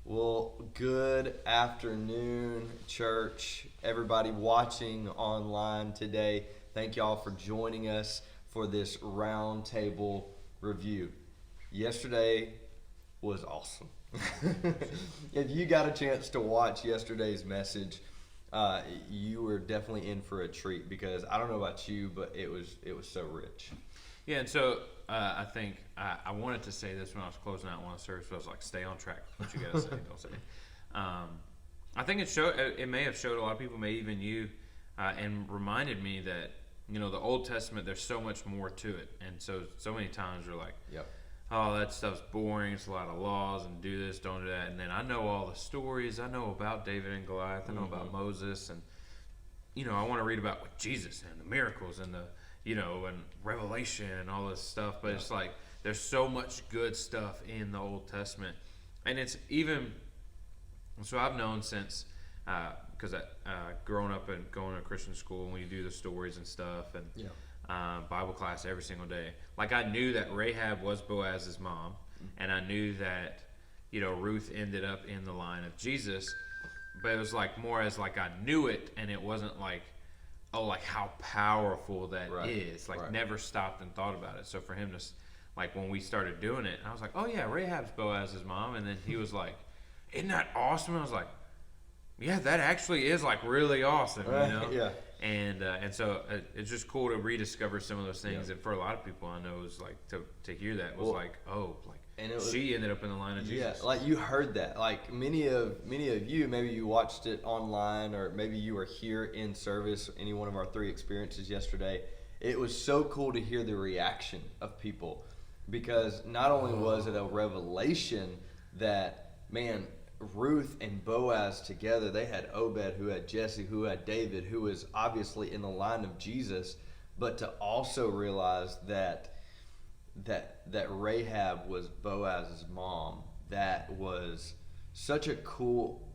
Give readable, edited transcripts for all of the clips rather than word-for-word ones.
Well, good afternoon, church. Everybody watching online today, thank y'all for joining us for this roundtable review. Yesterday was awesome. If you got a chance to watch yesterday's message, you were definitely in for a treat because I don't know about you, but it was so rich. Yeah, and so I think I wanted to say this when I was closing out one of the services. I was like, "Stay on track. What you gotta say, don't say." I think it may have showed a lot of people, maybe even you, and reminded me that the Old Testament. There's so much more to it, and so many times we're like, Yep. "Oh, that stuff's boring. It's a lot of laws and do this, don't do that." And then I know all the stories. I know about David and Goliath. I know about Moses, and I want to read about with Jesus and the miracles and and Revelation and all this stuff. But it's like there's so much good stuff in the Old Testament, and it's even. So I've known since because growing up and going to Christian school, and we do the stories and stuff, and Bible class every single day. Like I knew that Rahab was Boaz's mom, and I knew that Ruth ended up in the line of Jesus. But it was like more as like I knew it, and it wasn't like, oh, like how powerful that is. Like never stopped and thought about it. So for him to, like when we started doing it, I was like, oh yeah, Rahab's Boaz's mom. And then he was like, isn't that awesome? And I was like, yeah, that actually is like really awesome, Yeah. And so it's just cool to rediscover some of those things. And for a lot of people I know, it was like to hear that was like, oh, like she ended up in the line of Jesus. Yeah, like you heard that. Like many of you, maybe you watched it online, or maybe you were here in service. Any one of our 3 experiences yesterday. It was so cool to hear the reaction of people, because not only was it a revelation that, man, Ruth and Boaz together, they had Obed, who had Jesse, who had David, who was obviously in the line of Jesus, but to also realize that Rahab was Boaz's mom, that was such a cool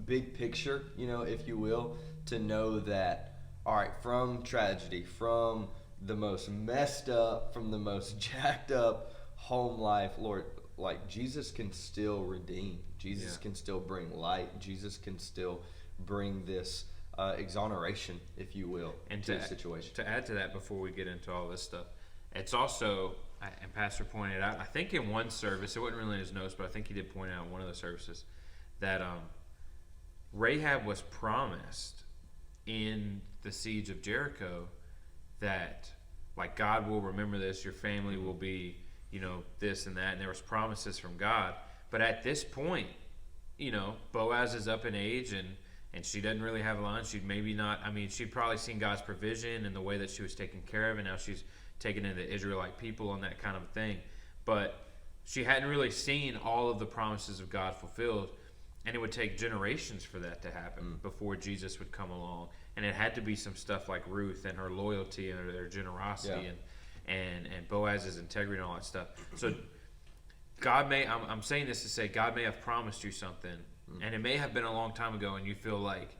big picture, if you will, to know that, all right, from tragedy, from the most messed up, from the most jacked up home life, Lord, like Jesus can still redeem. Jesus can still bring light. Jesus can still bring this exoneration, if you will, to the situation. To add to that, before we get into all this stuff, it's also, and Pastor pointed out, I think in one service, it wasn't really in his notes, but I think he did point out in one of the services that Rahab was promised in the siege of Jericho that, like, God will remember this, your family will be, this and that, and there was promises from God. But at this point, Boaz is up in age, and she doesn't really have a line. She'd maybe not, she'd probably seen God's provision and the way that she was taken care of, and now she's taken in the Israelite people and that kind of thing. But she hadn't really seen all of the promises of God fulfilled, and it would take generations for that to happen before Jesus would come along. And it had to be some stuff like Ruth and her loyalty and her generosity and Boaz's integrity and all that stuff. So God may, I'm saying this to say, God may have promised you something, and it may have been a long time ago, and you feel like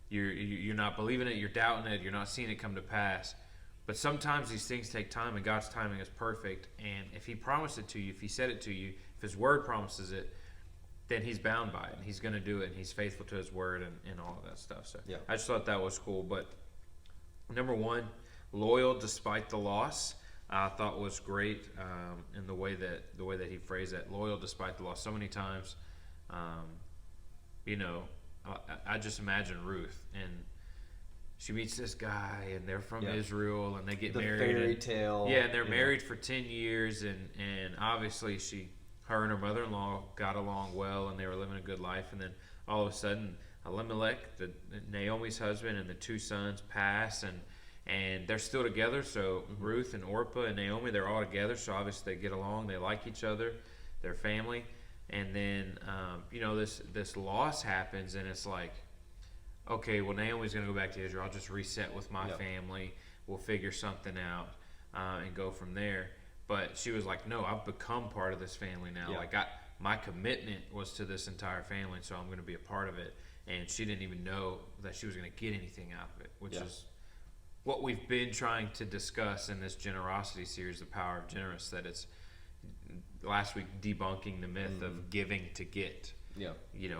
you're not believing it, you're doubting it, you're not seeing it come to pass. But sometimes these things take time, and God's timing is perfect. And if He promised it to you, if He said it to you, if His Word promises it, then He's bound by it, and He's going to do it, and He's faithful to His Word and all of that stuff. So I just thought that was cool. But number one, loyal despite the loss, I thought was great in the way that he phrased that. Loyal despite the loss. So many times, I just imagine Ruth, and she meets this guy, and they're from Israel, and they get married. Fairy tale. Yeah, and they're married for 10 years, and obviously her and her mother-in-law got along well, and they were living a good life. And then all of a sudden, Elimelech, Naomi's husband, and the 2 sons pass, and they're still together. So Ruth and Orpah and Naomi, they're all together. So obviously they get along. They like each other. They're family. And then, this loss happens, and it's like, okay, well, Naomi's going to go back to Israel. I'll just reset with my family. We'll figure something out and go from there. But she was like, no, I've become part of this family now. Like, my commitment was to this entire family, so I'm going to be a part of it. And she didn't even know that she was going to get anything out of it, which is what we've been trying to discuss in this generosity series, The Power of Generous, that it's last week debunking the myth of giving to get. Yeah.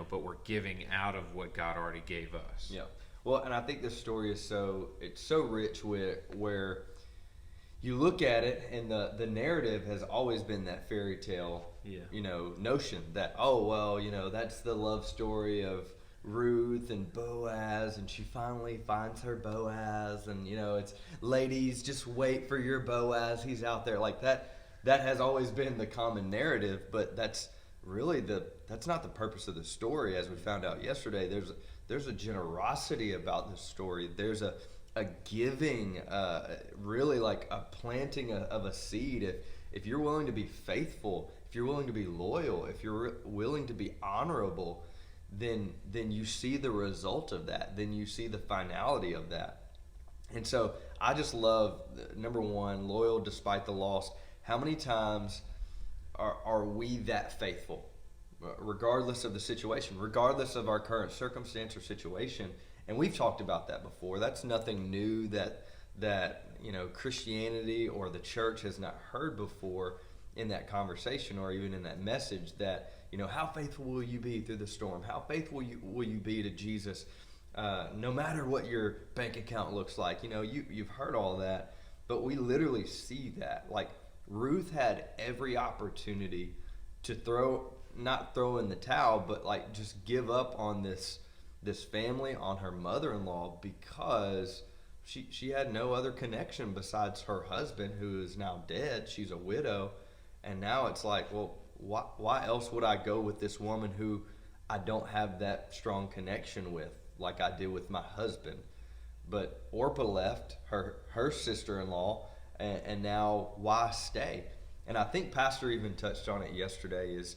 But we're giving out of what God already gave us. Yeah. Well, and I think this story is it's so rich with where you look at it, and the narrative has always been that fairy tale, notion that, oh, well, that's the love story of Ruth and Boaz, and she finally finds her Boaz, and it's ladies, just wait for your Boaz, he's out there, like that. That has always been the common narrative, but that's really that's not the purpose of the story. As we found out yesterday, there's a generosity about this story. There's a giving, really like a planting of a seed. If you're willing to be faithful, if you're willing to be loyal, if you're willing to be honorable, then you see the result of that. Then you see the finality of that. And so I just love, number one, loyal despite the loss. How many times are we that faithful, regardless of the situation, regardless of our current circumstance or situation? And we've talked about that before. That's nothing new that Christianity or the church has not heard before in that conversation or even in that message. That how faithful will you be through the storm? How faithful will you be to Jesus, no matter what your bank account looks like? You've heard all that, but we literally see that. Like, Ruth had every opportunity to not throw in the towel, but like just give up on this family, on her mother-in-law, because she had no other connection besides her husband, who is now dead. She's a widow, and now it's like, well, why else would I go with this woman who I don't have that strong connection with, like I did with my husband? But Orpah left, her sister-in-law, and now why stay? And I think Pastor even touched on it yesterday, is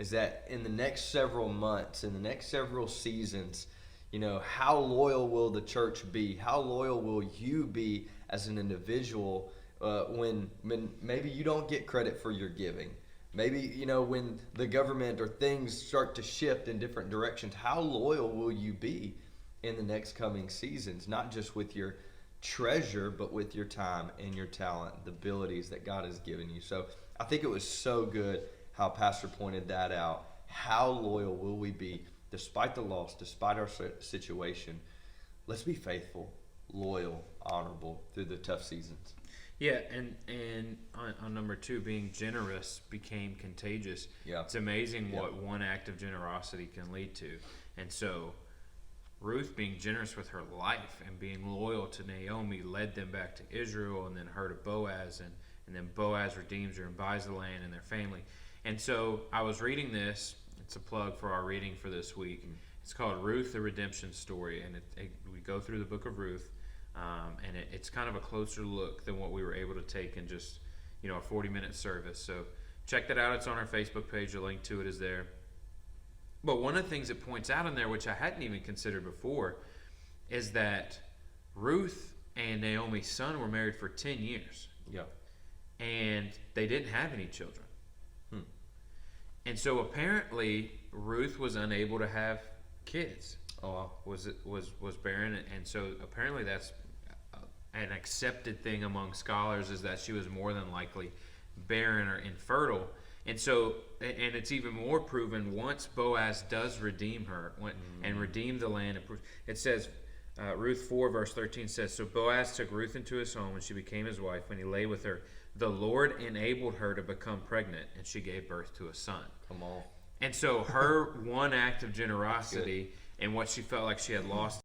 that in the next several months, in the next several seasons, how loyal will the church be? How loyal will you be as an individual when maybe you don't get credit for your giving? Maybe, when the government or things start to shift in different directions, how loyal will you be in the next coming seasons? Not just with your treasure, but with your time and your talent, the abilities that God has given you. So I think it was so good how Pastor pointed that out. How loyal will we be despite the loss, despite our situation? Let's be faithful, loyal, honorable through the tough seasons. Yeah, and on number two, being generous became contagious. Yeah. It's amazing what one act of generosity can lead to. And so Ruth, being generous with her life and being loyal to Naomi, led them back to Israel, and then her to Boaz, and then Boaz redeems her and buys the land and their family. And so I was reading this. It's a plug for our reading for this week. It's called Ruth, the Redemption Story, and we go through the book of Ruth, and it's kind of a closer look than what we were able to take in just a 40-minute service. So check that out. It's on our Facebook page. The link to it is there. But one of the things it points out in there, which I hadn't even considered before, is that Ruth and Naomi's son were married for 10 years. Yeah. And they didn't have any children. And so apparently Ruth was unable to have kids. Was barren, and so apparently that's an accepted thing among scholars, is that she was more than likely barren or infertile. And so, and it's even more proven once Boaz does redeem her and redeem the land. It says, Ruth 4 verse 13 says, so Boaz took Ruth into his home, and she became his wife. When he lay with her, the Lord enabled her to become pregnant, and she gave birth to a son. Come on. And so her one act of generosity and what she felt like she had lost